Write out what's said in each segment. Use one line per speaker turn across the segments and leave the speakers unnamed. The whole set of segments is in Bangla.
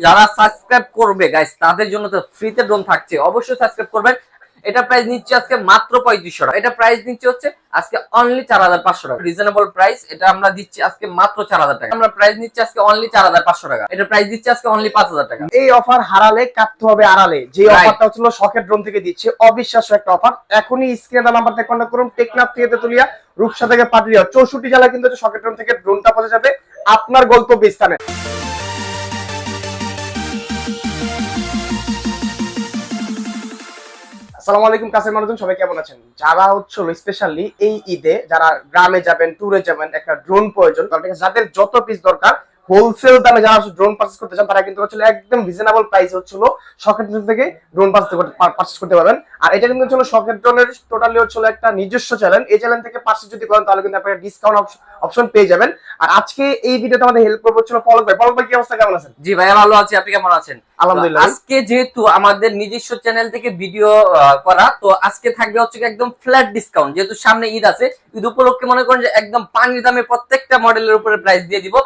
যারা সাবস্ক্রাইব করবে গাইস তাদের জন্য তো ফ্রিতে ড্রোন থাকছে, অবশ্যই সাবস্ক্রাইব করবেন। এটা প্রাইস নিচ্ছে আজকে মাত্র 3500 টাকা। এটা প্রাইস নিচ্ছে হচ্ছে আজকে অনলি 4500 টাকা, রিজনেবল প্রাইস। এটা আমরা দিচ্ছি আজকে মাত্র 4000 টাকা। আমরা প্রাইস নিচ্ছি আজকে অনলি 4500 টাকা। এটা প্রাইস দিচ্ছি আজকে অনলি 5000 টাকা।
এই অফার হারালে কাটতে হবে আড়ালে। যে অফারটা হচ্ছিল শখের ড্রোন থেকে দিচ্ছে, অবিশ্বাস্য একটা অফার। এখনই স্ক্রিনে দেওয়া নাম্বারটা কন্টাক্ট করুন। টেকনাফ থেকে তেতুলিয়া, রূপসা থেকে পাটুরিয়া, 64 জেলা কিন্তু শখের ড্রোন থেকে ড্রোনটা পৌঁছে যাবে আপনার গন্তব্য স্থানে। আসসালামু আলাইকুম কাছের মানুষজন, সবাই কেমন আছেন? যারা হচ্ছিল স্পেশালি এই ঈদে যারা গ্রামে যাবেন, ট্যুরে যাবেন, একটা ড্রোন প্রয়োজন, যাদের যত পিস দরকার হোলসেল দামে যারা ড্রোন পারচেজ করতে চান তারা কিন্তু হচ্ছিল একদম রিজনেবল প্রাইস হচ্ছিল শখের ড্রোন থেকে ড্রোন পারচেজ করতে পারবেন। আর এটা কিন্তু হচ্ছিল শখের ড্রোনের টোটালি হচ্ছিল একটা নিজস্ব চ্যানেল। এই চ্যানেল থেকে পারচেজ যদি করেন তাহলে কিন্তু আপনারা ডিসকাউন্ট অপশন পেয়ে যাবেন। আর আজকে এই ভিডিওতে আমাদের হেল্প করবে হচ্ছিল পলক ভাই। পলক ভাই কি অবস্থা, কেমন আছেন?
জি ভাইয়া ভালো আছি, আপনি কেমন আছেন?
আলহামদুলিল্লাহ।
আজকে যেহেতু আমাদের নিজস্ব চ্যানেল থেকে ভিডিও করা, তো আজকে থাকবে হচ্ছে একদম ফ্ল্যাট ডিসকাউন্ট। যেহেতু সামনে ঈদ আছে, ঈদ উপলক্ষে মনে করেন যে একদম পানির দামে প্রত্যেকটা মডেলের উপরে প্রাইস দিয়ে দিব।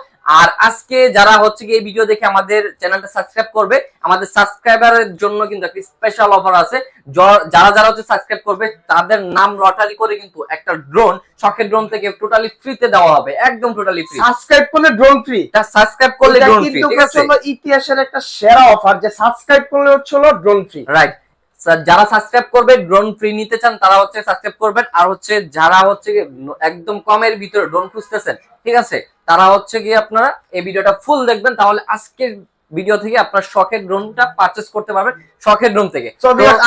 আর আজকে যারা হচ্ছে এই ভিডিও দেখে আমাদের চ্যানেলটা সাবস্ক্রাইব করবে, আমাদের সাবস্ক্রাইবারের জন্য কিন্তু একটা স্পেশাল অফার আছে। যারা যারা হচ্ছে সাবস্ক্রাইব করবে তাদের নাম লটারি করে কিন্তু একটা ড্রোন শখের ড্রোন থেকে টোটালি ফ্রিতে দেওয়া হবে, একদম টোটালি ফ্রি।
সাবস্ক্রাইব করলে ড্রোন ফ্রি।
তা সাবস্ক্রাইব করলে ড্রোন ফ্রি, ঠিক আছে?
ইতিহাসের একটা সেরা অফার যে সাবস্ক্রাইব করলে হচ্ছিল ড্রোন ফ্রি,
রাইট। যারা সাবস্ক্রাইব করবে ড্রোন ফ্রি নিতে চান তারা হচ্ছে সাবস্ক্রাইব করবেন। আর হচ্ছে যারা হচ্ছে একদম কমের ভিতরে ড্রোন খুঁজতেছেন, ঠিক আছে, তারা হচ্ছে গিয়ে আপনারা এই ভিডিওটা ফুল দেখবেন, তাহলে আজকের ভিডিও থেকে আপনার শখের ড্রোনটা পারচেজ করতে পারবেন শখের ড্রোন থেকে।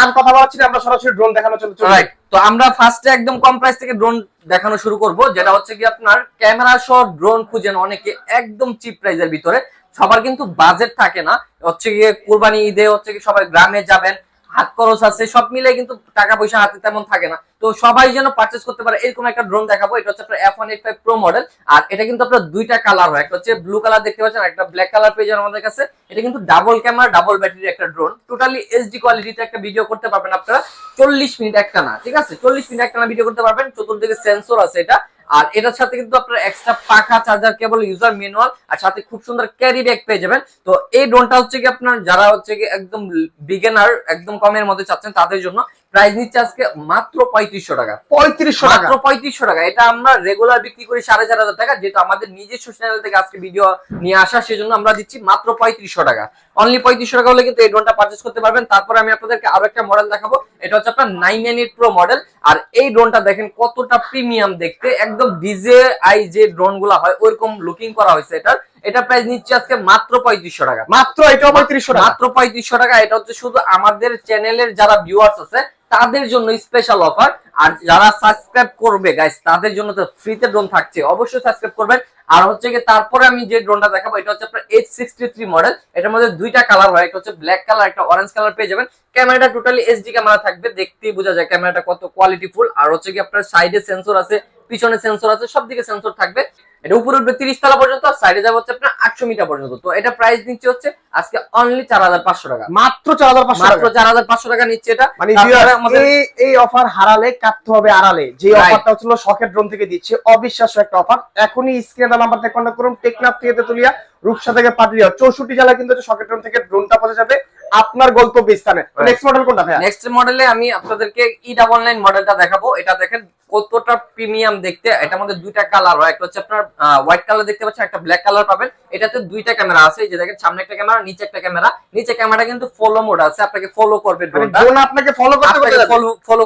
আর কথা বলাচ্ছি না, আমরা সরাসরি ড্রোন দেখানো চলছে।
রাইট। তো আমরা ফার্স্টে একদম কম প্রাইস থেকে ড্রোন দেখানো শুরু করব, যেটা হচ্ছে কি আপনার ক্যামেরা সহ ড্রোন খুঁজেন অনেকে একদম চিপ প্রাইসের ভিতরে। সবার কিন্তু বাজেট থাকে না, হচ্ছে গিয়ে কুরবানি ঈদে হচ্ছে কি সবাই গ্রামে যাবেন, হাত খরচ আছে, সব মিলে কিন্তু টাকা পয়সা হাতে তেমন থাকে না। তো সবাই যেন পারচেজ করতে পারে এরকম একটা ড্রোন দেখাবো। এটা হচ্ছে আপনার F185 Pro মডেল। আর এটা কিন্তু আপনার দুইটা কালার হয়, একটা হচ্ছে ব্লু কালার দেখতে পাচ্ছেন, একটা ব্ল্যাক কালার পেয়ে যাবেন আমাদের কাছে। এটা কিন্তু ডাবল ক্যামেরা ডাবল ব্যাটারির একটা ড্রোন, টোটালি এইচডি কোয়ালিটিতে একটা ভিডিও করতে পারবেন আপনারা 40 মিনিট একটা না, ঠিক আছে? 40 মিনিট একটা না ভিডিও করতে পারবেন। চতুর্দিকে সেন্সর আছে এটা। আর এটার সাথে কিন্তু আপনারা এক্সট্রা পাখা, চার্জার কেবল, ইউজার ম্যানুয়াল আর সাথে খুব সুন্দর ক্যারি ব্যাগ পেয়ে যাবেন। তো এই ড্রোনটা হচ্ছে কি আপনার যারা হচ্ছে কি একদম বিগিনার, একদম কমের মধ্যে চাচ্ছেন তাদের জন্য প্রাইস নিচ্ছে আজকে মাত্র 3500 টাকা।
3500 টাকা,
মাত্র 3500 টাকা। এটা আমরা রেগুলার বিক্রি করি 4500 টাকা, যেহেতু আমাদের নিজস্ব চ্যানেল থেকে আজকে ভিডিও নিয়ে আসা, সেজন্য আমরা দিচ্ছি মাত্র 3500 টাকা। অনলি 3500 টাকা হলে কিন্তু এই ড্রোনটা পারচেজ করতে পারবেন। তারপরে আমি আপনাদেরকে আরো একটা মডেল দেখাবো, এটা হচ্ছে আপনার 998 Pro মডেল। আর এই ড্রোনটা দেখেন কতটা প্রিমিয়াম দেখতে, একদম DJI যে ড্রোন গুলা হয় ওইরকম লুকিং করা হয়েছে এটার। এটা প্রাইস নিচ্ছে আজকে মাত্র 3500 টাকা।
মাত্র এটাও 3500 টাকা,
মাত্র 3500 টাকা। এটা হচ্ছে শুধু আমাদের চ্যানেলের যারা ভিউয়ার্স আছে তাদের জন্য স্পেশাল অফার। আর যারা সাবস্ক্রাইব করবে গাইস তাদের জন্য তো ফ্রিতে ড্রোন থাকছে, অবশ্যই সাবস্ক্রাইব করবেন। আর হচ্ছে কি তারপরে আমি যে ড্রোনটা দেখাবো এটা হচ্ছে আপনার H63 মডেল। এটার মধ্যে দুইটা কালার হয়, একটা হচ্ছে ব্ল্যাক কালার, একটা অরেঞ্জ কালার পেয়ে যাবেন। ক্যামেরাটা টোটালি এইচডি ক্যামেরা থাকবে, দেখতেই বোঝা যায় ক্যামেরাটা কত কোয়ালিটিফুল। আর হচ্ছে কি আপনার সাইডে সেন্সর আছে, পিছনে সেন্সর আছে, সব দিকে সেন্সর থাকবে। এটা উপরে উঠবে 30 তলা পর্যন্ত, আর সাইডে যাবে হচ্ছে আপনার 800 মিটার পর্যন্ত। তো এটা প্রাইস নিচ্ছে হচ্ছে আজকে অনলি 4500 টাকা।
মাত্র 4500
মাত্র 4500 টাকা নিচ্ছে এটা।
মানে এই অফার হারালে কাটতে হবে আড়ালে। যে অফারটা হচ্ছিল শখের ড্রোন থেকে দিচ্ছে, অবিশ্বাস্য একটা অফার। এখনই স্ক্রিনে দেওয়া নাম্বারটা কন্টাক্ট করুন। টেকনাফ থেকে তেতুলিয়া, রূপসা থেকে পাটুরিয়া, 64 জেলা কিন্তু শখের ড্রোন থেকে ড্রোনটা পৌঁছে যাবে আপনার গন্তব্য স্থানে। নেক্সট মডেল কোনটা ভাই?
নেক্সট মডেলে আমি আপনাদেরকে E99 মডেলটা দেখাবো। এটা দেখেন কতটা প্রিমিয়াম দেখতে। এটার মধ্যে দুইটা কালার হয়, একটা হচ্ছে আপনার হোয়াইট কালার দেখতে পাচ্ছেন, একটা ব্ল্যাক কালার পাবেন। এটাতে দুইটা ক্যামেরা আছে, এই যে দেখেন সামনে একটা ক্যামেরা, নিচে একটা ক্যামেরা। নিচে ক্যামেরা কিন্তু ফলো মোড আছে, আপনাকে ফলো করবে
ড্রোন, আপনাকে
ফলো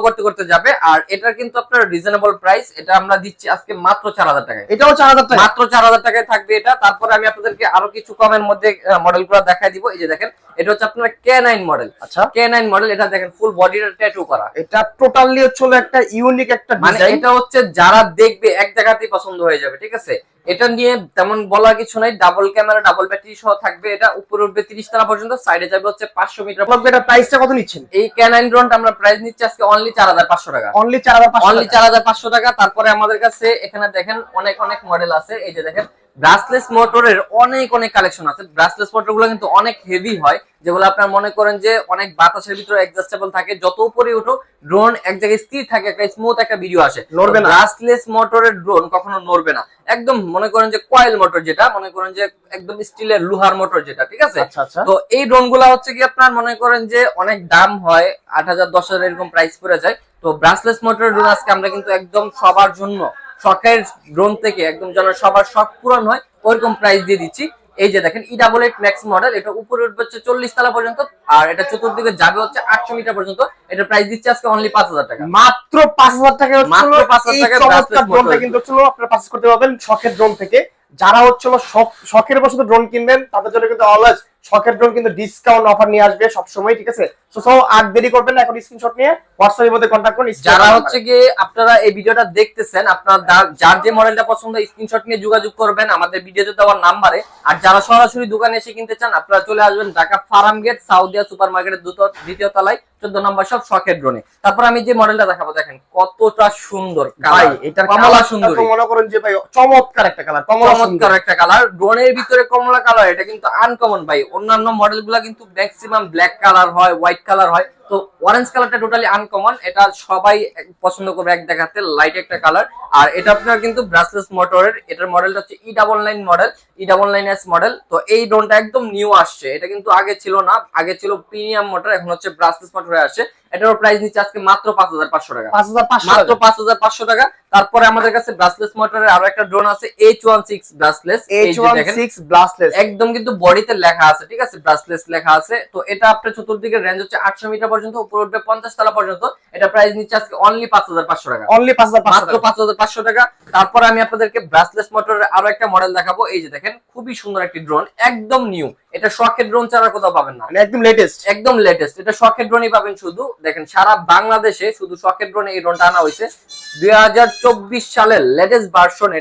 করতে করতে যাবে। আর এটা কিন্তু আপনার রিজনেবল প্রাইস, এটা আমরা দিচ্ছি আজকে মাত্র 4000 টাকায়।
এটাও 4000 টাকা,
মাত্র 4000 টাকায় থাকবে এটা। তারপরে আমি আপনাদেরকে আরো কিছু কমের মধ্যে মডেলগুলো দেখাই দিব। এই যে দেখেন এটা হচ্ছে আপনার K9 মডেল।
আচ্ছা,
K9 মডেল। এটা দেখেন ফুল বডিটা ট্যাটু করা।
এটা টোটালি হচ্ছে একটা ইউনিক একটা
মানে এটা হচ্ছে যারা দেখবে এক জায়গাতেই পছন্দ হয়ে যাবে, ঠিক আছে? এটা নিয়ে তেমন বলার কিছু নাই, ডাবল ক্যামেরা ডাবল ব্যাটারি সহ থাকবে। এটা উপরে উঠবে 30 তলা পর্যন্ত, সাইডে যাবে হচ্ছে 500 মিটার।
এটা প্রাইসটা কত নিচ্ছেন?
এই K9 ড্রোনটা আমরা প্রাইস নিচ্ছি আজকে অনলি 4500 টাকা।
অনলি 4500
টাকা। তারপরে আমাদের কাছে এখানে দেখেন অনেক অনেক মডেল আছে। এই যে দেখেন ব্রাসলেস মোটরের অনেক অনেক কালেকশন আছে। ব্রাসলেস মোটরগুলো কিন্তু অনেক হেভি হয়, যেগুলো আপনারা মনে করেন যে অনেক বাতাসের ভিতরে অ্যাডজাস্টেবল থাকে। যত উপরে উঠো ড্রোন এক জায়গায় স্থির থাকে, একটা স্মুথ একটা ভিডিও আসে, নড়বে না। ব্রাসলেস মোটরের ড্রোন কখনো নড়বে না। একদম মনে করেন যে কয়েল মোটর, যেটা মনে করেন যে একদম স্টিলের লোহার মোটর যেটা, ঠিক আছে।
আচ্ছা আচ্ছা।
তো এই ড্রোন গুলা হচ্ছে কি আপনার মনে করেন যে অনেক দাম হয়, 8,000 10,000 এরকম প্রাইস পড়ে যায়। তো ব্রাসলেস মোটরের ড্রোন আজকে আমরা কিন্তু একদম সবার জন্য, শখের ড্রোন থেকে একদম যেন সবার শখ পূরণ হয় ওইরকম প্রাইস দিয়ে দিচ্ছি। এই যে দেখেন E88 ম্যাক্স মডেল, এটা উপরে উঠবে হচ্ছে 40 তলা পর্যন্ত, আর এটা চতুর্দিকে যাবে হচ্ছে 800 মিটার পর্যন্ত। এটা প্রাইস দিচ্ছে আজকে অনলি 5,000 টাকা।
মাত্র 5,000 টাকা,
মাত্র 5,000 টাকায়
চমৎকার ড্রোনটা কিন্তু হচ্ছিল আপনারা পারচেজ করতে পারবেন শখের ড্রোন থেকে। যারা হচ্ছিল শখের বশত ড্রোন কিনবেন তাদের জন্য কিন্তু অলওয়েজ শখের ড্রোন কিন্তু ডিসকাউন্ট অফার নিয়ে আসবে সব সময়, ঠিক আছে। সো আর দেরি করবেন না, এখন স্ক্রিনশট নিয়ে হোয়াটসঅ্যাপের মধ্যে কন্টাক্ট করুন।
যারা হচ্ছে কি আপনারা এই ভিডিওটা দেখতেছেন, আপনার যার যে মডেলটা পছন্দ স্ক্রিনশট নিয়ে যোগাযোগ করবেন আমাদের ভিডিওতে দেওয়া নাম্বারে। আর যারা সরাসরি দোকানে এসে কিনতে চান আপনারা চলে আসবেন Dhaka farm gate Saudia super মার্কেটের দ্বিতীয় তলায় 14 নম্বর সব শখের ড্রোনে। তারপর আমি যে মডেলটা দেখাবো দেখেন কতটা সুন্দর
ভাই, এটার
কমলা সুন্দর,
মনে করেন যে ভাই চমৎকার একটা কালার,
চমৎকার একটা কালার। ড্রোনের ভিতরে কমলা কালার, এটা কিন্তু আনকমন ভাই। অন্যান্য মডেলগুলো কিন্তু ম্যাক্সিমাম ব্ল্যাক কালার হয়, হোয়াইট কালার হয়, তো অরেঞ্জ কালারটা টোটালি আনকমন। এটা সবাই পছন্দ করবে এক দেখাতে, লাইট একটা কালার। আর এটা আপনার কিন্তু ব্রাসলেস মোটরের, এটার মডেলটা হচ্ছে E99 মডেল, E99S মডেল। তো এই ড্রোনটা একদম নিউ আসছে, এটা কিন্তু আগে ছিল না, আগে ছিল প্রিমিয়াম মোটর, এখন হচ্ছে ব্রাসলেস মোটরে আসছে। এটার প্রাইস নিচ্ছে আজকে মাত্র 5,500 টাকা, মাত্র 5,500 টাকা। তারপরে আমাদের কাছে ব্রাসলেস মোটরের আরো একটা ড্রোন আছে H16 ব্রাসলেস,
H16 ব্রাসলেস,
একদম কিন্তু বডিতে লেখা আছে, ঠিক আছে, ব্রাসলেস লেখা আছে। তো এটা আপনার চতুর্দিকে রেঞ্জ হচ্ছে 800 মিটার পর্যন্ত, উপরে উঠবে 50 তলা পর্যন্ত। এটা প্রাইস নিচ্ছে আজকে অনলি 5,500 টাকা,
অনলি 5,500,
মাত্র 5,500 টাকা। তারপরে আমি আপনাদেরকে ব্রাসলেস মোটরের আরো একটা মডেল দেখাবো। এই যে দেখেন খুবই সুন্দর একটি ড্রোন, একদম নিউ। এটা শখের ড্রোন ছাড়া কোথাও পাবেন না,
একদম লেটেস্ট,
একদম লেটেস্ট। এটা শখের ড্রোনই পাবেন শুধু। দেখেন সারা বাংলাদেশে শুধু শখের ড্রোনে এই ড্রোনটা আনা হয়েছে 2024 সালের লেটেস্ট ভার্সন।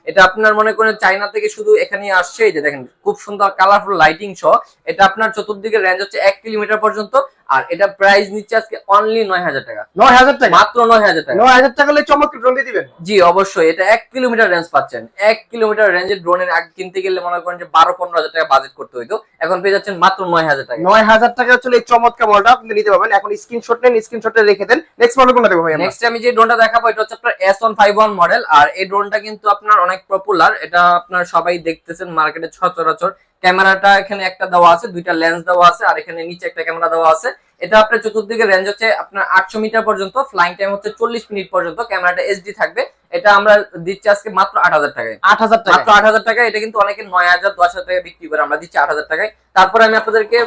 এটা আপনার মনে করেন চায়না থেকে শুধু এখানে আসছে। এই যে দেখেন খুব সুন্দর কালারফুল লাইটিং সহ। এটা আপনার চতুর্দিকে রেঞ্জ হচ্ছে 1 কিলোমিটার পর্যন্ত, আর এটা প্রাইস নিচ্ছে আজকে অনলি 9,000 টাকা,
9,000 টাকা,
মাত্র 9,000 টাকা।
9,000 টাকা হলে চমৎকার ড্রোন দিয়ে দিবেন।
জি অবশ্যই, এটা 1 কিলোমিটার রেঞ্জ পাচ্ছেন। 1 কিলোমিটার রেঞ্জের ড্রোনের আগে কিনতে গেলে মনে করেন যে 12-15,000 টাকা বাজেট করতে হইতো, এখন পেয়ে যাচ্ছেন মাত্র 9,000 টাকা।
9,000 টাকা হচ্ছে এই চমৎকার মডেলটা আপনি নিতে পারবেন। এখন স্ক্রিনশট নেন, স্ক্রিনশটে রেখে দেন। নেক্সট মডেল কোনটা দেখবো ভাই?
নেক্সট আমি যে ড্রোনটা দেখাবো এটা হচ্ছে আপনার S151 মডেল। আর এই ড্রোনটা কিন্তু আপনার অনেক পপুলার, এটা আপনার সবাই দেখতেছেন মার্কেটে সচরাচর। ক্যামেরাটা এখানে একটা দেওয়া আছে, দুইটা লেন্স দেওয়া আছে, আর এখানে নিচে একটা ক্যামেরা দেওয়া আছে। এটা আপনার চতুর্দিকে রেঞ্জ হচ্ছে আপনার 800 মিটার পর্যন্ত, ফ্লাইং টাইম হচ্ছে 40 মিনিট পর্যন্ত, ক্যামেরাটা এইচডি থাকবে। এটা আমরা দিচ্ছি আজকে মাত্র 8,000 টাকায়,
8,000 টাকা,
মাত্র 8,000 টাকা। এটা কিন্তু অনেকে 9,000 10,000 টাকা বিক্রি করে, আমরা দিচ্ছি 8,000 টাকায়। তারপরে আমি আপনাদেরকে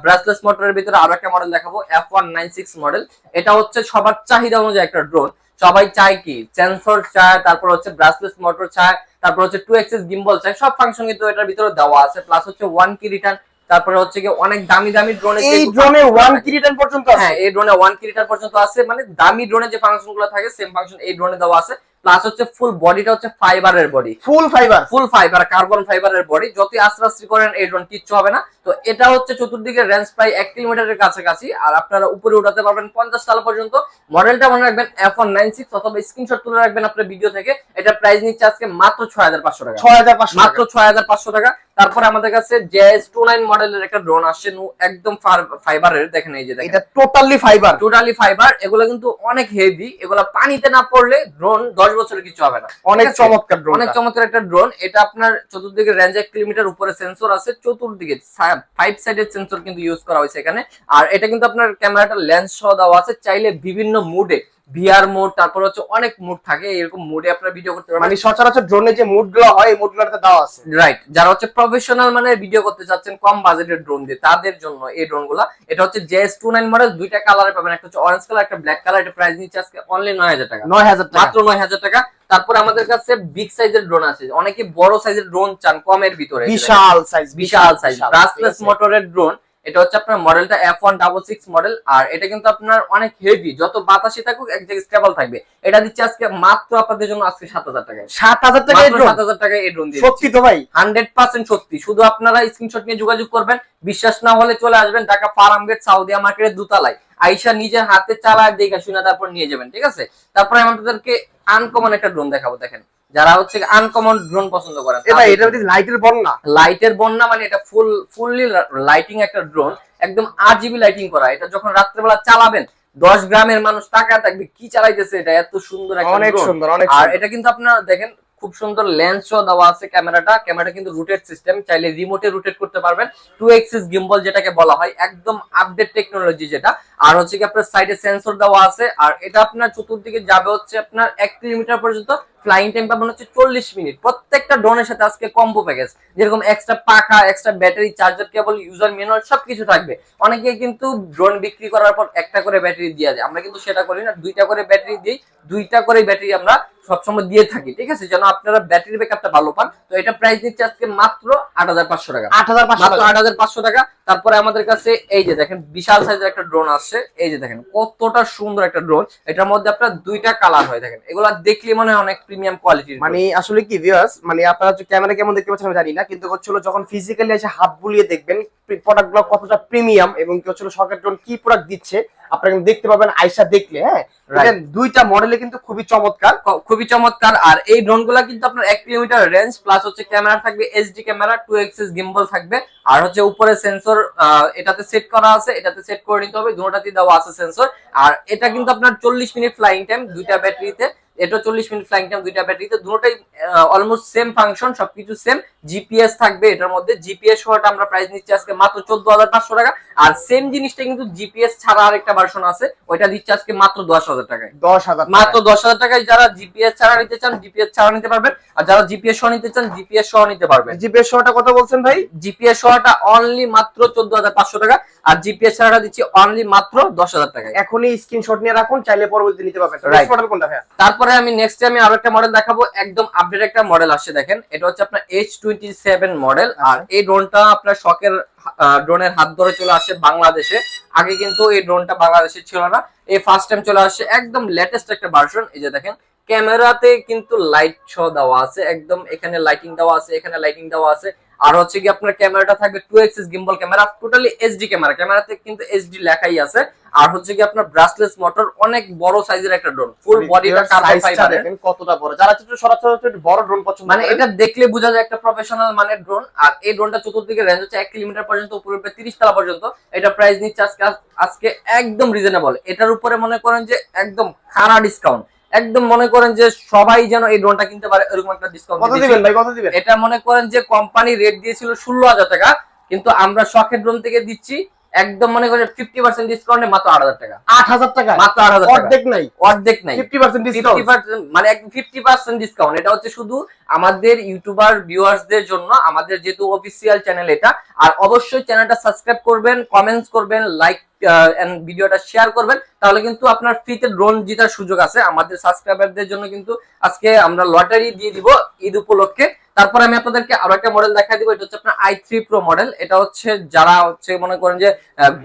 ব্রাসলেস মোটরের ভিতরে আরো একটা মডেল দেখাবো, F196 মডেল। এটা হচ্ছে সবার চাহিদা অনুযায়ী একটা ড্রোন। সবাই চায় কি সেন্সর চায়, তারপর হচ্ছে ব্রাসলেস মোটর চায়, তারপর হচ্ছে 2 এক্সিস গিম্বল চায়, সব ফাংশন কিন্তু এটার ভিতরে দেওয়া আছে। প্লাস হচ্ছে 1 কি রিটার্ন, তারপরে হচ্ছে কি অনেক দামি দামি ড্রোনে,
এই ড্রোনে 1 কি রিটার্ন পর্যন্ত আছে।
হ্যাঁ এই ড্রোনে 1 কি রিটার্ন পর্যন্ত আছে, মানে দামি ড্রোনে যে ফাংশনগুলো থাকে সেম ফাংশন এই ড্রোনে দেওয়া আছে। প্লাস হচ্ছে ফুল বডিটা হচ্ছে ফাইবারের বডি,
ফুল ফাইবার
কার্বন ফাইবারের বডি। যতই আস্তে করেন এই ড্রোন কিচ্ছু হবে না। তো এটা হচ্ছে চতুর্দিকে রেঞ্জ প্রায় 1 কিলোমিটারের কাছাকাছি, আর আপনারা উপরে উঠাতে পারবেন 50 তলা পর্যন্ত। মডেলটা মনে রাখবেন F196, অথবা স্ক্রিনশট তুলে রাখবেন আপনার ভিডিও থেকে। এটা প্রাইস নিচ্ছে আজকে মাত্র 6,500 টাকা,
6,500,
মাত্র 6,500 টাকা। তারপরে আমাদের কাছে JS29 মডেলের একটা ড্রোন আসছে একদম ফাইবারের। দেখেন এই যে দেখেন,
এটা টোটালি ফাইবার।
এগুলো কিন্তু অনেক হেভি, এগুলো পানিতে না পড়লে ড্রোন 10 বছরের কিছু হবে না।
অনেক চমৎকার ড্রোন,
অনেক চমৎকার একটা ড্রোন। এটা আপনার চতুর্দিকে রেঞ্জ 1 কিলোমিটার, উপরে সেন্সর আছে, চতুর্দিকে 5 সাইডের সেন্সর কিন্তু ইউজ করা হয়েছে এখানে। আর এটা কিন্তু আপনার ক্যামেরাটা লেন্স সহ দেওয়া আছে, চাইলে বিভিন্ন মুডে, ভিআর মোড, তারপর হচ্ছে অনেক মুড থাকে, এরকম মুডে আপনারা ভিডিও করতে পারবেন।
মানে সচরাচর ড্রোনে যে মুডগুলো হয় এই মুডগুলোতে দেওয়া আছে,
রাইট। যারা হচ্ছে প্রফেশনাল মানে ভিডিও করতে চাচ্ছেন কম বাজেটের ড্রোন দিয়ে, তাদের জন্য এই ড্রোনগুলো। এটা হচ্ছে JS29 মডেল, দুইটা কালারে পাবেন, একটা হচ্ছে অরেঞ্জ কালার, একটা ব্ল্যাক কালার। এটা প্রাইস নিচ্ছে আজকে অনলি 9,000 টাকা,
9,000 টাকা,
মাত্র 9,000 টাকা। তারপর আমাদের কাছে বিগ সাইজের ড্রোন আছে, অনেকে বড় সাইজের ড্রোন চান কমের ভিতরে,
বিশাল সাইজ
ব্রাসলেস মোটরের ড্রোন। এটা হচ্ছে আপনার মডেলটা F166 মডেল। আর এটা কিন্তু আপনার অনেক হেভি, যত বাতাসে থাকুক এক জায়গায় স্টেবল থাকবে। এটা দিচ্ছে আজকে মাত্র আপনাদের জন্য আজকে 7,000 টাকায়,
7,000 টাকা,
7,000 টাকায় এই ড্রোন দিয়ে।
সত্যি তো ভাই,
100% সত্যি। শুধু আপনারা স্ক্রিনশট নিয়ে যোগাযোগ করবেন, বিশ্বাস না হলে চলে আসবেন ঢাকা ফার্ম গেট সাউদিয়া মার্কেটের দোতলায়, আইসা নিজের হাতে চালায় দেখে শুনে তারপর নিয়ে যাবেন, ঠিক আছে। তারপরে আমাদেরকে আনকমন একটা ড্রোন দেখাবো। দেখেন যারা হচ্ছে আনকমন ড্রোন পছন্দ করেন,
এটা লাইটের বন্যা,
মানে এটা ফুললি লাইটিং একটা ড্রোন, একদম RGB লাইটিং করা। এটা যখন রাত্রেবেলা চালাবেন 10 গ্রামের মানুষ টাকা থাকবে কি চালাইতেছে, এটা এত সুন্দর একটা
অনেক
drone।
সুন্দর,
আর এটা কিন্তু আপনারা দেখেন খুব সুন্দর লেন্স দেওয়া আছে। ক্যামেরাটা কিন্তু রোটেট সিস্টেম, চাইলে রিমোটে রোটেট করতে পারবেন। 2 এক্সিস গিম্বল যেটাকে বলা হয়, একদম আপডেট টেকনোলজি যেটা। আর হচ্ছে কি আপনার সাইডে সেন্সর দেওয়া আছে। আর এটা আপনার চতুর্দিকে যাবে হচ্ছে আপনার 1 কিলোমিটার পর্যন্ত, ফ্লাইং টাইম পাবেন হচ্ছে 40 মিনিট। প্রত্যেকটা ড্রোনের সাথে আজকে কম্বো প্যাকেজ, যেরকম এক্সট্রা পাখা, extra battery, charger cable, user manual সবকিছু থাকবে। অনেকে কিন্তু ড্রোন বিক্রি করার পর একটা করে ব্যাটারি দিয়ে দেয়, আমরা কিন্তু সেটা করি না, 2টা করে ব্যাটারি দিই। 2টা করে ব্যাটারি আমরা সবসময় দিয়ে থাকি, ঠিক আছে, যেন আপনারা ব্যাটারি ব্যাকআপটা ভালো পান। তো এটা প্রাইস দিচ্ছে আজকে মাত্র 8500 টাকা, 8500 টাকা। তারপরে আমাদের কাছে এই যে দেখেন বিশাল সাইজের একটা ড্রোন আসছে। এই যে দেখেন কতটা সুন্দর একটা ড্রোন। এটার মধ্যে আপনার 2টা কালার হয়, দেখেন এগুলা দেখলে মনে হয় অনেক প্রিমিয়াম কোয়ালিটির।
মানে আসলে কি ভিউয়ার্স, মানে আপনারা ক্যামেরা কেমন দেখতে পাচ্ছেন আমি জানি না, কিন্তু হচ্ছিল যখন ফিজিক্যালি এসে হাত বুলিয়ে দেখবেন প্রোডাক্টগুলো কতটা প্রিমিয়াম এবং কি হচ্ছিল সরকার ড্রোন কি প্রোডাক্ট দিচ্ছে আপনারা কিন্তু দেখতে পাবেন আয়শা দেখলে। হ্যাঁ, দেখেন 2টা মডেলে কিন্তু খুবই চমৎকার,
খুবই চমৎকার। আর এই ড্রোনগুলো কিন্তু আপনার 1 কিলোমিটার রেঞ্জ, প্লাস হচ্ছে ক্যামেরা থাকবে এইচডি ক্যামেরা, 2 এক্সিস গিম্বল থাকবে। আর হচ্ছে উপরে সেন্সর এটাতে সেট করা আছে, এটাতে সেট করে নিতে হবে, দুটোতেই দেওয়া আছে সেন্সর। আর এটা কিন্তু আপনার 40 মিনিট ফ্লাইং টাইম 2টা ব্যাটারিতে, এটা 40 মিনিট ফ্লাইং টাইম 2টা ব্যাটারিতে, দুটোটাই অলমোস্ট সেম ফাংশন, সবকিছু সেম। জিপিএস থাকবে এটার মধ্যে, জিপিএস সহটা আমরা প্রাইস নিচ্ছি আজকে মাত্র 14500 টাকা। আর সেম জিনিসটা কিন্তু জিপিএস ছাড়া আরেকটা ভার্সন আছে, ওইটা দিচ্ছে আজকে মাত্র 10000 টাকায়।
10000
মাত্র 10000 টাকায় যারা জিপিএস ছাড়া নিতে চান জিপিএস ছাড়া নিতে পারবেন, আর যারা জিপিএস সহ নিতে চান জিপিএস সহ নিতে পারবেন।
জিপিএস সহটা কত বলছেন ভাই?
জিপিএস সহটা অনলি মাত্র 14500 টাকা, আর জিপিএস ছাড়াটা দিচ্ছি অনলি মাত্র 10000 টাকায়।
এখনই স্ক্রিনশট নিয়ে রাখুন, চাইলে পরবর্তীতে নিতে পারবেন।
Right.
মডেল কোনটা ভাই?
তারপরে আমি নেক্সট আমি আরো একটা মডেল দেখাবো, একদম আপডেট একটা মডেল আসছে, দেখেন এটা হচ্ছে আপনার H27 মডেল। আর এই ড্রোনটা আপনার শখের ড্রোনের হাত ধরে চলে আসছে বাংলাদেশে। আগে কিন্তু এই ড্রোনটা বাংলাদেশে ছিল না, এই ফার্স্ট টাইম চলে আসছে, একদম লেটেস্ট একটা ভার্সন। এই যে দেখেন ক্যামেরাতে কিন্তু লাইট শো দেওয়া আছে, একদম এখানে লাইটিং দেওয়া আছে, এখানে লাইটিং দেওয়া আছে। আর হচ্ছে কি আপনার ক্যামেরাটা থাকবে 2 axis gimbal camera, totally HD camera, ক্যামেরাতে কিন্তু এইচডি লেখাই আছে। আর হচ্ছে কি আপনার ব্রাশলেস মোটর, অনেক বড় সাইজের একটা ড্রোন, ফুল বডিটা কার্বন ফাইবার।
দেখেন কতটা বড়, যারা একটু সরাসরি বড় ড্রোন পছন্দ
মানে এটা দেখলে বোঝা যায় একটা প্রফেশনাল মানের ড্রোন। আর এই ড্রোনটা চতুর্দিকে রেঞ্জ হচ্ছে 1 কিলোমিটার পর্যন্ত, উপরে 30 তলা পর্যন্ত। এটা প্রাইস নিচ্ছে আজকে একদম রিজনেবল। এটার উপরে মনে করেন যে একদম খাড়া ডিসকাউন্ট, একদম মনে করেন যে সবাই যেন এই ড্রোনটা কিনতে পারে এরকম একটা ডিসকাউন্ট।
কত দিবেন ভাই, কত দিবেন?
এটা মনে করেন যে কোম্পানি রেট দিয়েছিল 16000 টাকা, কিন্তু আমরা শখের ড্রোন থেকে দিচ্ছি একদম মনে করেন 50% ডিসকাউন্টে মাত্র 8000 টাকা।
8000 টাকা
মাত্র 8000 টাকা,
অর্ধেক নাই,
অর্ধেক নাই,
50% ডিসকাউন্ট,
50% মানে একদম 50% ডিসকাউন্ট। এটা হচ্ছে শুধু আমাদের ইউটিউবার ভিউয়ার্সদের জন্য, আমাদের যেহেতু অফিসিয়াল চ্যানেল এটা। আর অবশ্যই চ্যানেলটা সাবস্ক্রাইব করবেন, কমেন্টস করবেন, লাইক এন্ড ভিডিওটা শেয়ার করবেন, তাহলে কিন্তু আপনার ফ্রিতে ড্রোন জেতার সুযোগ আছে। আমাদের সাবস্ক্রাইবারদের জন্য কিন্তু আজকে আমরা লটারি দিয়ে দিব ঈদ উপলক্ষে। তারপর আমি আপনাদেরকে আরো একটা মডেল দেখাই দিব, এটা হচ্ছে আপনার i3 Pro মডেল। এটা হচ্ছে যারা হচ্ছে মনে করেন যে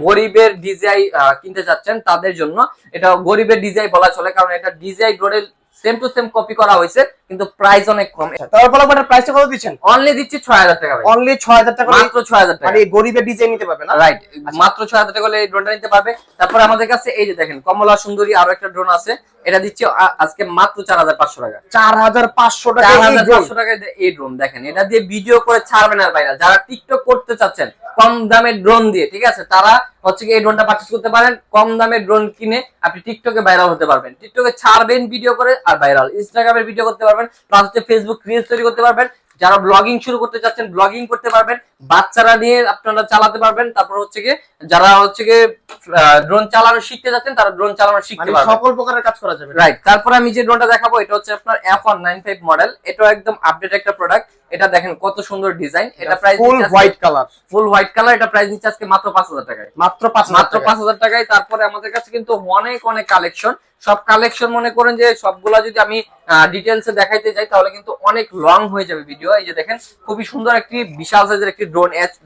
গরিবের ডিজাই কিনতে চাচ্ছেন তাদের জন্য। এটা গরিবের ডিজাই বলা চলে, কারণ এটা ডিজাই ড্রোনের সেম টু সেম কপি করা হয়েছে, কিন্তু প্রাইস অনেক কম।
তারপর আপনার প্রাইসটা কত দিচ্ছেন?
অনলি দিচ্ছি 6000 টাকা,
অনলি 6000 টাকা,
মাত্র 6000 টাকা।
মানে গরিবের ডিজাইন নিতে পারবে না,
রাইট, মাত্র 6000 টাকা হলে এই ড্রোনটা নিতে পারবে। তারপর আমাদের কাছে এই যে দেখেন কমলা সুন্দরী আরো একটা ড্রোন আছে, এটা দিচ্ছি আজকে মাত্র 4500 টাকা।
4500 টাকা,
4500 টাকায় এই ড্রোন দেখেন, এটা দিয়ে ভিডিও করে ছাড়বেন আর ভাইরাল। যারা টিকটক করতে চাচ্ছেন কম দামে ড্রোন দিয়ে, ঠিক আছে, তারা হচ্ছে কি এই ড্রোনটা পারচেজ করতে পারেন। কম দামে ড্রোন কিনে আপনি টিকটকে ভাইরাল হতে পারবেন, টিকটকে ছাড়বেন ভিডিও করে আর ভাইরাল, ইনস্টাগ্রামে ভিডিও করতে পারবেন, প্লাস হচ্ছে ফেসবুক রিলস তৈরি করতে পারবেন। যারা ব্লগিং শুরু করতে চাচ্ছেন ব্লগিং করতে পারবেন, বাচ্চারা নিয়ে আপনারা চালাতে পারবেন। তারপর হচ্ছে কি যারা হচ্ছে কি ড্রোন চালানো শিখতে যাচ্ছেন তারা ড্রোন চালানো শিখতে পারবেন,
সকল প্রকারের কাজ করা যাবে।
রাইট। তারপর আমি যে ড্রোনটা দেখাবো এটা হচ্ছে আপনার F195 মডেল। এটা একদম আপডেট একটা প্রোডাক্ট। এটা দেখেন কত সুন্দর ডিজাইন। এটা প্রাইস
ফুল হোয়াইট কালার,
ফুল হোয়াইট কালার। এটা প্রাইস নিচ্ছে আজকে মাত্র 5000 টাকায়,
মাত্র
5000 টাকায়। তারপরে আমাদের কাছে কিন্তু অনেক অনেক কালেকশন, সব কালেকশন মনে করেন যে সবগুলা যদি আমি ডিটেইলসে দেখাইতে যাই তাহলে কিন্তু অনেক লং হয়ে যাবে ভিডিও। এই যে দেখেন খুবই সুন্দর একটি বিশাল সাইজের একটি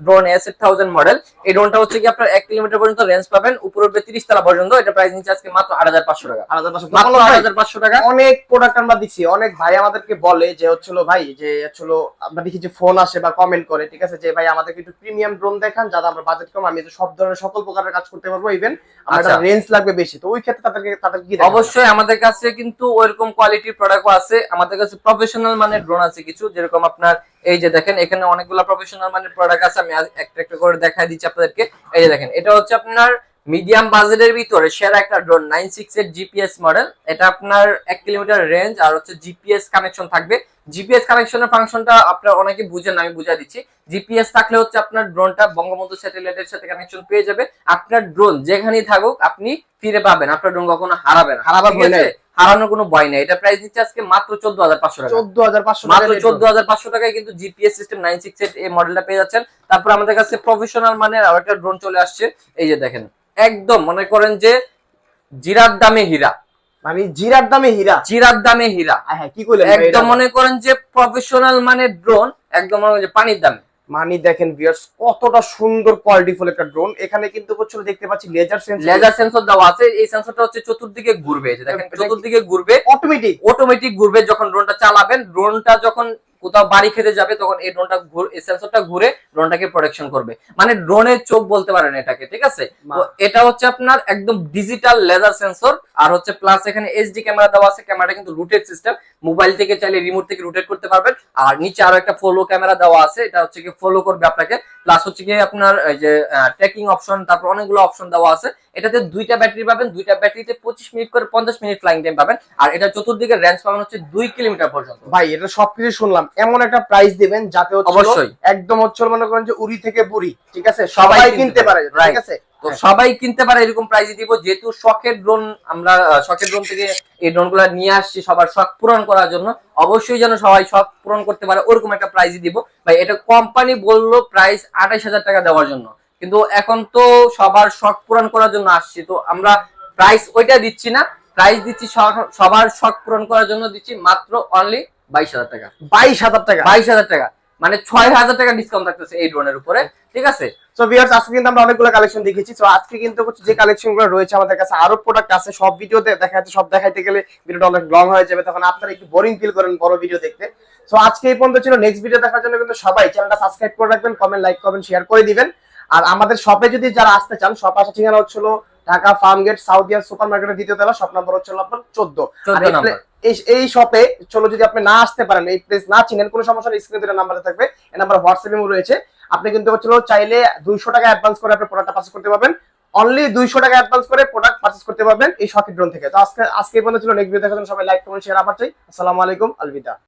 ড্রোন S8000 মডেল। এই ড্রোনটা হচ্ছে কি আপনার 1 কিলোমিটার পর্যন্ত রেঞ্জ পাবেন, উপরে 30 তলা পর্যন্ত। এটা প্রাইস নিচ্ছে আজকে মাত্র 8500 টাকা, 8500 টাকা।
অনেক প্রোডাক্ট আমরা দিচ্ছি, অনেক ভাই আমাদেরকে বলে যে হচ্ছিল ভাই যে হচ্ছিল আমরা দেখি যে ফোন আসে বা কমেন্ট করে, ঠিক আছে, যে ভাই আমাদেরকে একটু প্রিমিয়াম ড্রোন দেখান যাতে আমরা বাজেট কম, আমি তো সব ধরনের সকল প্রকারের কাজ করতে পারবো, ইভেন আমাদের রেঞ্জ লাগবে বেশি। তো ওই ক্ষেত্রে তাদেরকে কি
অবশ্যই আমাদের কাছে কিন্তু ওইরকম কোয়ালিটির প্রোডাক্টও আছে। আমাদের কাছে প্রফেশনাল মানের ড্রোন আছে কিছু, যেরকম আপনার এই যে দেখেন এখানে অনেকগুলো প্রফেশনাল মানের প্রোডাক্ট আছে। আমি একটা একটা করে দেখাই দিচ্ছি আপনাদেরকে। এই যে দেখেন এটা হচ্ছে আপনার মিডিয়াম বাজেটের ভিতরে সেরা একটা ড্রোন 968 জিপিএস মডেল। এটা আপনার 1 কিলোমিটার রেঞ্জ আর হচ্ছে জিপিএস কানেকশন থাকবে। জিপিএস কানেকশনের ফাংশনটা আপনারা অনেকে বুঝেন না, আমি বুঝিয়ে দিচ্ছি। জিপিএস থাকলে হচ্ছে আপনার ড্রোনটা বঙ্গবন্ধু স্যাটেলাইটের সাথে কানেকশন পেয়ে যাবে। আপনার ড্রোন যেখানেই থাকুক আপনি ফিরে পাবেন, আপনার ড্রোন কখনো হারাবেন না।
হারাবার ভয় নাই।
হারানোর কোনো ভয় নেই। এটা প্রাইস দিচ্ছে আজকে মাত্র 14500 টাকা।
14500
মাত্র 14500 টাকায় কিন্তু জিপিএস সিস্টেম 968 এই মডেলটা পেয়ে যাচ্ছেন। তারপর আমাদের কাছে প্রফেশনাল মানের আর একটা ড্রোন চলে আসছে, এই যে দেখেন, একদম মনে করেন যে জিরার দামে হীরা,
মানে জিরার দামে হীরা।
জিরার দামে হীরা।
হ্যাঁ কি কইলেন ভাই,
একদম মনে করেন যে প্রফেশনাল মানের ড্রোন, একদম মনে করেন যে পানির দামে।
মানে দেখেন ভিউয়ার্স কতটা সুন্দর কোয়ালিটিফুল একটা ড্রোন। এখানে কিন্তু হচ্ছে দেখতে পাচ্ছি
লেজার সেন্সর দেওয়া আছে। এই সেন্সরটা হচ্ছে চতুর্দিকে ঘুরবে, এই যে দেখেন চতুর্দিকে ঘুরবে, অটোমেটিক ঘুরবে। যখন ড্রোনটা চালাবেন, ড্রোনটা যখন কোথাও বাড়ি খেতে যাবে তখন এই ড্রোনটা এই সেন্সরটা ঘুরে ড্রোনটাকে প্রোটেকশন করবে। মানে ড্রোনের চোখ বলতে পারেন এটাকে, ঠিক আছে? তো এটা হচ্ছে আপনার একদম ডিজিটাল লেজার সেন্সর, আর হচ্ছে প্লাস এখানে এইচডি ক্যামেরা দেওয়া আছে। ক্যামেরাটা কিন্তু রুটেড সিস্টেম, মোবাইল থেকে চাইলে রিমোট থেকে রুটেট করতে পারবেন। আর নিচে আরো একটা ফলো ক্যামেরা দেওয়া আছে, এটা হচ্ছে কি ফলো করবে আপনাকে। প্লাস হচ্ছে কি আপনার এই যে ট্র্যাকিং অপশন, তারপর অনেকগুলো অপশন দেওয়া আছে। এটাতে দুইটা ব্যাটারি পাবেন, দুইটা ব্যাটারিতে 25 মিনিট করে 50 মিনিট ফ্লাইং টাইম পাবেন। আর এটা চতুর্দিকে রেঞ্জ পাবেন হচ্ছে 2 কিলোমিটার পর্যন্ত।
ভাই এটা সবকিছু শুনলাম, এমন একটা প্রাইস দিবেন যাতে হচ্ছে
অবশ্যই
একদম হচ্ছে মনে করেন যে উড়ি থেকে বুড়ি, ঠিক আছে, সবাই কিনতে পারে, ঠিক আছে?
তো সবাই কিনতে পারে এরকম প্রাইসে দিব, যেহেতু শখের ড্রোন, আমরা শখের ড্রোন থেকে এই ড্রোনগুলো নিয়ে আসছি সবার শখ পূরণ করার জন্য। অবশ্যই যেন সবাই শখ পূরণ করতে পারে ওরকম একটা প্রাইসই দিব। ভাই এটা কোম্পানি বললো প্রাইস 28000 টাকা দেওয়ার জন্য, কিন্তু এখন তো সবার শখ পূরণ করার জন্য আসছি, তো আমরা প্রাইস ওইটা দিচ্ছি না, প্রাইস দিচ্ছি সবার শখ পূরণ করার জন্য দিচ্ছি মাত্র অনলি 22000 টাকা।
22000 টাকা,
22000 টাকা, মানে 6000 টাকা ডিসকাউন্ট থাকতেছে এই ড্রোনের উপরে, ঠিক আছে?
সো ভিউয়ার্স আজকে কিন্তু আমরা অনেকগুলো কালেকশন দেখেছি। সো আজকে কিন্তু যে কালেকশনগুলো রয়েছে আমাদের কাছে, আরো প্রোডাক্ট আছে, সব ভিডিওতে দেখা যাচ্ছে, সব দেখাইতে গেলে ভিডিওটা অনেক লং হয়ে যাবে, তখন আপনারা একটু বোরিং ফিল করেন বড় ভিডিও দেখতে। সো আজকে এই পর্যন্ত ছিল। নেক্সট ভিডিও দেখার জন্য কিন্তু সবাই চ্যানেলটা সাবস্ক্রাইব করে রাখবেন, কমেন্ট, লাইক, কমেন্ট, শেয়ার করে দিবেন। আর আমাদের শপে যদি যারা আসতে চান, শপ আসার ঠিকানা হচ্ছিল ঢাকা ফার্মগেট সাউথিয়ান সুপার মার্কেটের দ্বিতীয় তলা, শপ নাম্বার হচ্ছে আপনার 14 নম্বর। এই শপে চলো যদি আপনি না আসতে পারেন, এই প্লেস না চিনেন, কোনো সমস্যা নেই, স্ক্রিনে দুটো নাম্বার থাকবে, এই নাম্বার হোয়াটসঅ্যাপে রয়েছে। আপনি কিন্তু হচ্ছিল চাইলে 200 টাকা অ্যাডভান্স করে আপনি প্রোডাক্টটা পারচেজ করতে পারবেন। অনলি 200 টাকা অ্যাডভান্স করে প্রোডাক্ট পারচেজ করতে পারবেন এই শখের ড্রোন থেকে। তো আজকে এই পর্যন্ত ছিল। নেক্সট ভিডিও দেখার জন্য সবাই লাইক, কমেন্ট, শেয়ার আবার চাই। আসসালামু আলাইকুম, আলবিদা।